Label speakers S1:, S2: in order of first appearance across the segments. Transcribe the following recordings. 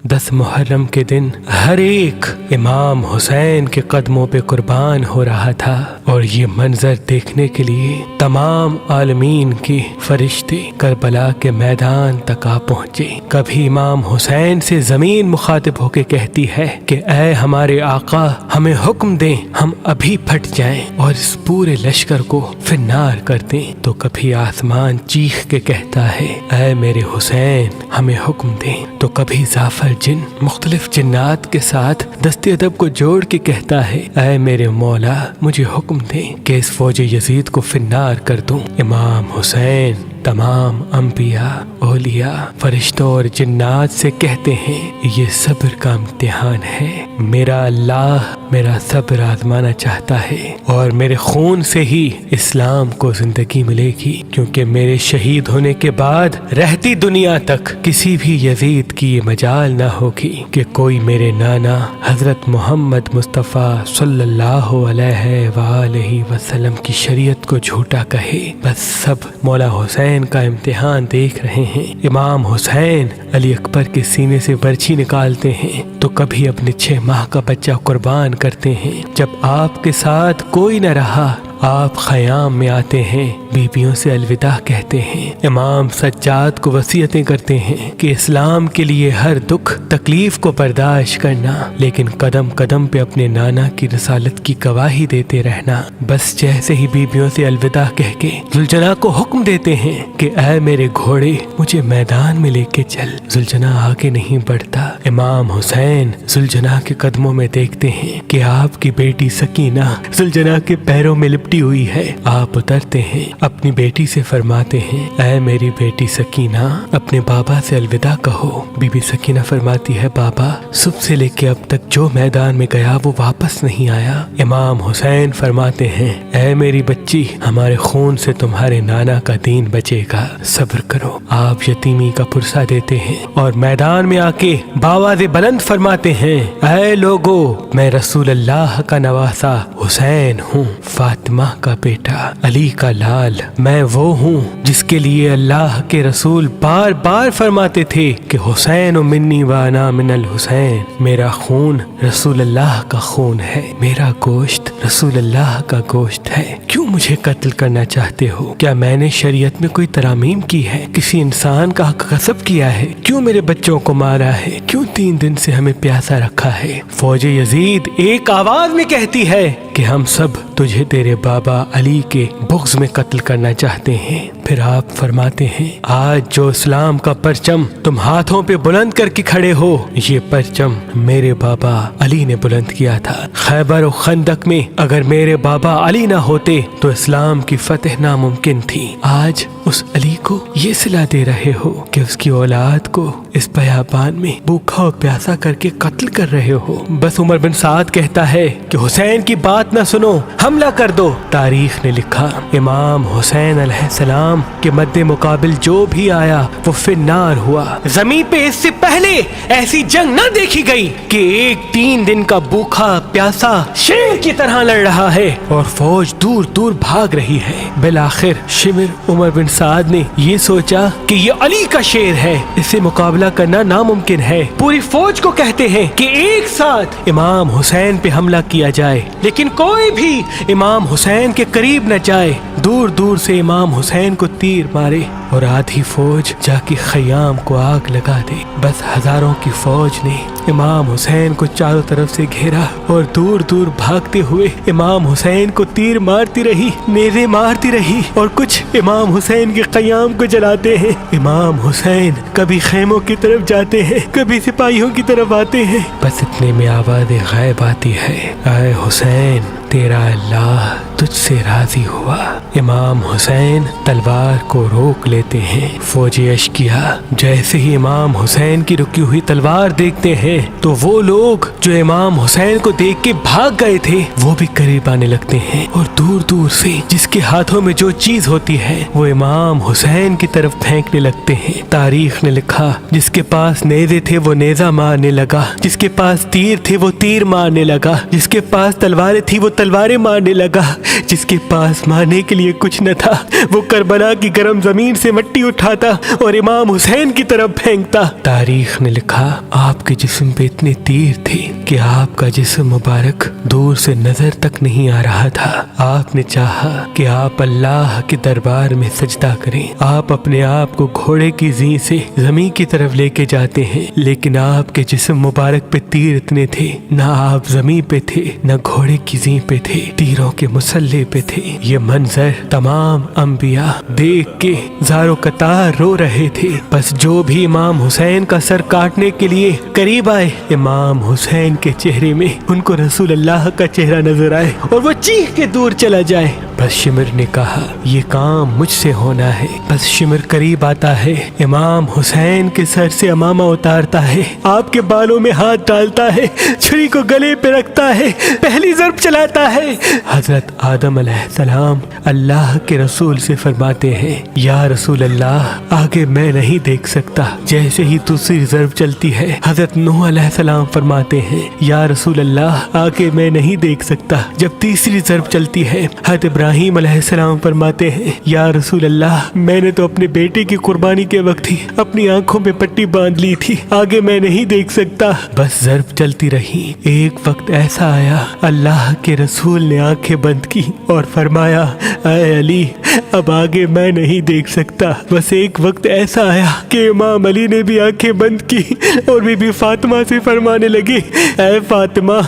S1: 10 محرم کے دن ہر ایک امام حسین کے قدموں پہ قربان ہو رہا تھا، اور یہ منظر دیکھنے کے لیے تمام عالمین کے فرشتے کربلا کے میدان تک آ پہنچے۔ کبھی امام حسین سے زمین مخاطب ہو کے کہتی ہے کہ اے ہمارے آقا، ہمیں حکم دیں، ہم ابھی پھٹ جائیں اور اس پورے لشکر کو فنار کر دیں۔ تو کبھی آسمان چیخ کے کہتا ہے اے میرے حسین، ہمیں حکم دیں۔ تو کبھی زعفر جن مختلف جنات کے ساتھ دست ادب کو جوڑ کے کہتا ہے اے میرے مولا، مجھے حکم دیں کہ اس فوج یزید کو فنار کر دوں۔ امام حسین تمام انبیاء، اولیاء، فرشتوں اور جنات سے کہتے ہیں یہ صبر کا امتحان ہے، میرا اللہ میرا صبر آزمانا چاہتا ہے، اور میرے خون سے ہی اسلام کو زندگی ملے گی، کیونکہ میرے شہید ہونے کے بعد رہتی دنیا تک کسی بھی یزید کی یہ مجال نہ ہوگی کہ کوئی میرے نانا حضرت محمد مصطفیٰ صلی اللہ علیہ وآلہ وسلم کی شریعت کو جھوٹا کہے۔ بس سب مولا حسین کا امتحان دیکھ رہے ہیں۔ امام حسین علی اکبر کے سینے سے برچھی نکالتے ہیں تو کبھی اپنے 6 ماہ کا بچہ قربان کرتے ہیں۔ جب آپ کے ساتھ کوئی نہ رہا، آپ خیام میں آتے ہیں، بیویوں سے الوداع کہتے ہیں۔ امام سجاد کو وصیتیں کرتے ہیں کہ اسلام کے لیے ہر دکھ تکلیف کو برداشت کرنا، لیکن قدم قدم پہ اپنے نانا کی رسالت کی گواہی دیتے رہنا۔ بس جیسے ہی بیویوں سے الوداع کہہ کے زلجنا کو حکم دیتے ہیں کہ اے میرے گھوڑے، مجھے میدان میں لے کے چل، زلجنا آگے نہیں بڑھتا۔ امام حسین زلجنا کے قدموں میں دیکھتے ہیں کہ آپ کی بیٹی سکینہ زلجنا کے پیروں میں لپٹی ہوئی ہے۔ آپ اترتے ہیں، اپنی بیٹی سے فرماتے ہیں اے میری بیٹی سکینہ، اپنے بابا سے الوداع کہو۔ بی بی سکینہ فرماتی ہے بابا صبح سے لے کے اب تک جو میدان میں گیا وہ واپس نہیں آیا۔ امام حسین فرماتے ہیں اے میری بچی، ہمارے خون سے تمہارے نانا کا دین بچے گا، صبر کرو۔ آپ یتیمی کا پرسہ دیتے ہیں اور میدان میں آ کے باواز بلند فرماتے ہیں اے لوگو، میں رسول اللہ کا نواسا حسین ہوں، فاطمہ کا بیٹا، علی کا لال۔ میں وہ ہوں جس کے لیے اللہ کے رسول بار بار فرماتے تھے کہ حسین و منی وانا من الحسین، میرا خون رسول اللہ کا خون ہے، میرا گوشت رسول اللہ کا گوشت ہے۔ کیوں مجھے قتل کرنا چاہتے ہو؟ کیا میں نے شریعت میں کوئی ترامیم کی ہے؟ کسی انسان کا حق غصب کیا ہے؟ کیوں میرے بچوں کو مارا ہے؟ کیوں 3 دن سے ہمیں پیاسا رکھا ہے؟ فوج یزید ایک آواز میں کہتی ہے کہ ہم سب تجھے تیرے بابا علی کے بغض میں قتل کرنا چاہتے ہیں۔ پھر آپ فرماتے ہیں آج جو اسلام کا پرچم تم ہاتھوں پہ بلند کر کے کھڑے ہو، یہ پرچم میرے بابا علی نے بلند کیا تھا۔ خیبر و خندق میں اگر میرے بابا علی نہ ہوتے تو اسلام کی فتح ناممکن تھی۔ آج اس علی کو یہ صلہ دے رہے ہو کہ اس کی اولاد کو اس بیابان میں بھوکا و پیاسا کر کے قتل کر رہے ہو۔ بس عمر بن سعد کہتا ہے کہ حسین کی بات نہ سنو، حملہ کر دو۔ تاریخ نے لکھا امام حسین علیہ السلام کے مد مقابل جو بھی آیا وہ فنار ہوا۔ زمین پہ اس سے پہلے ایسی جنگ نہ دیکھی گئی کہ ایک 3 دن کا بھوکا پیاسا شیر کی طرح لڑ رہا ہے اور فوج دور دور بھاگ رہی ہے۔ بالآخر شمر عمر بن سعد نے یہ سوچا کہ یہ علی کا شیر ہے، اس سے مقابلہ کرنا ناممکن ہے۔ پوری فوج کو کہتے ہیں کہ ایک ساتھ امام حسین پہ حملہ کیا جائے، لیکن کوئی بھی امام حسین کے قریب نہ جائے۔ دور دور سے امام حسین کو تیر مارے اور آدھی فوج جا کے خیام کو آگ لگا دے۔ بس ہزاروں کی فوج نے امام حسین کو چاروں طرف سے گھیرا اور دور دور بھاگتے ہوئے امام حسین کو تیر مارتی رہی، نیزے مارتی رہی، اور کچھ امام حسین کے قیام کو جلاتے ہیں۔ امام حسین کبھی خیموں کی طرف جاتے ہیں، کبھی سپاہیوں کی طرف آتے ہیں۔ بس اتنے میں آواز غائب آتی ہے اے حسین، تیرا اللہ تجھ سے راضی ہوا۔ امام حسین تلوار کو روک لیتے ہیں۔ فوجی اشکیا جیسے ہی امام حسین کی رکی ہوئی تلوار دیکھتے ہیں تو وہ لوگ جو امام حسین کو دیکھ کے بھاگ گئے تھے وہ بھی قریب آنے لگتے ہیں، اور دور دور سے جس کے ہاتھوں میں جو چیز ہوتی ہے وہ امام حسین کی طرف پھینکنے لگتے ہیں۔ تاریخ نے لکھا جس کے پاس نیزے تھے وہ نیزہ مارنے لگا، جس کے پاس تیر تھے وہ تیر مارنے لگا، جس کے پاس تلواریں تھی وہ تلواریں مارنے لگا۔ جس کے پاس مارنے کے لیے کچھ نہ تھا، وہ کربلا کی گرم زمین سے مٹی اٹھاتا اور امام حسین کی طرف پھینکتا۔ تاریخ نے لکھا آپ کے جسم پہ اتنے تیر تھے کہ آپ کا جسم مبارک دور سے نظر تک نہیں آ رہا تھا۔ آپ نے چاہا کہ آپ اللہ کے دربار میں سجدہ کریں۔ آپ اپنے آپ کو گھوڑے کی زین سے زمین کی طرف لے کے جاتے ہیں، لیکن آپ کے جسم مبارک پہ تیر اتنے تھے، نہ آپ زمین پہ تھے نہ گھوڑے کی زین پہ تھے، تیروں کے مسلح پہ تھے۔ یہ منظر تمام انبیاء دیکھ کے زارو قطار رو رہے تھے۔ بس جو بھی امام حسین کا سر کاٹنے کے لیے قریب آئے، امام حسین کے چہرے میں ان کو رسول اللہ کا چہرہ نظر آئے اور وہ چیخ کے دور چلا جائے۔ بس شمر نے کہا یہ کام مجھ سے ہونا ہے۔ بس شمر قریب آتا ہے، امام حسین کے سر سے امامہ اتارتا ہے، آپ کے بالوں میں ہاتھ ڈالتا ہے، چھری کو گلے پہ رکھتا ہے، پہلی ضرب چلاتا ہے۔ حضرت آدم علیہ السلام اللہ کے رسول سے فرماتے ہیں یا رسول اللہ آگے میں نہیں دیکھ سکتا۔ جیسے ہی دوسری ضرب چلتی ہے، حضرت نوح علیہ السلام فرماتے ہیں یا رسول اللہ آگے میں نہیں دیکھ سکتا۔ جب تیسری ضرب چلتی ہے، حضرت ابراہیم علیہ السلام فرماتے ہیں یا رسول اللہ میں نے تو اپنے بیٹے کی قربانی کے وقت ہی اپنی آنکھوں پہ پٹی باندھ لی تھی، آگے میں نہیں دیکھ سکتا۔ بس ضرب چلتی رہی۔ ایک وقت ایسا آیا اللہ کے رسول نے آنکھیں بند کی اور فرمایا اے علی اب آگے میں نہیں دیکھ سکتا۔ بس ایک وقت ایسا آیا کہ امام علی نے بھی آنکھیں بند کی اور بی بی فاطمہ سے فرمانے لگے اے فاطمہ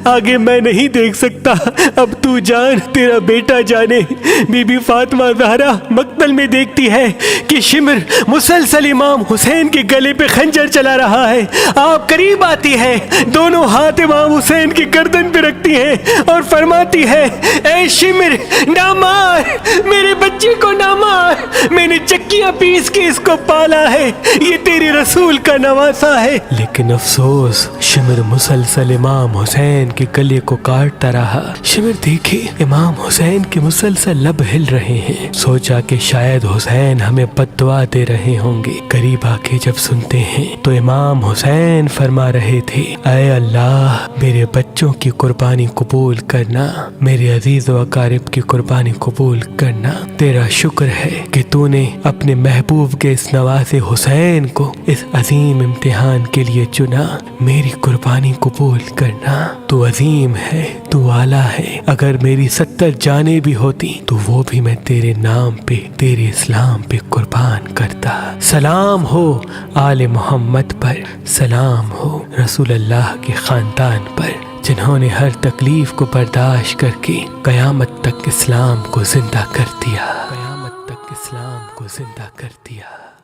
S1: آگے میں نہیں دیکھ سکتا، اب تو جان تیرا بیٹا جانے۔ بی بی فاطمہ زہرا مقتل میں دیکھتی ہے کہ شمر مسلسل امام حسین کے گلے پہ خنجر چلا رہا ہے۔ آپ قریب آتی ہے، دونوں ہاتھ امام حسین کی گردن پہ رکھتی ہیں اور فرماتی ہے اے شمر نہ مار، میرے بچے کو نہ مار، میں نے چکیاں پیس کے اس کو پالا ہے، یہ تیرے رسول کا نواسا ہے۔ لیکن افسوس شمر مسلسل امام حسین کے گلے کو کاٹتا رہا۔ شمر دیکھے امام حسین کے مسلسل لب ہل رہے ہیں، سوچا کہ شاید حسین ہمیں بد دعا دے رہے ہوں گے۔ قریب آ کے جب سنتے ہیں تو امام حسین فرما رہے تھے اے اللہ میرے بچوں کی قربانی قبول کرنا، میرے عزیز و اقارب کی قربانی قبول کرنا۔ تیرا شکر ہے کہ تو نے اپنے محبوب کے اس نواسے حسین کو اس عظیم امتحان کے لیے چنا، میری قربانی قبول کرنا۔ تو عظیم ہے، تو اعلیٰ ہے، اگر میری 70 جانیں بھی ہوتی تو وہ بھی میں تیرے نام پہ تیرے اسلام پہ قربان کرتا۔ سلام ہو آل محمد پر، سلام ہو رسول اللہ کے خاندان پر، جنہوں نے ہر تکلیف کو برداشت کر کے قیامت تک اسلام کو زندہ کر دیا، قیامت تک اسلام کو زندہ کر دیا۔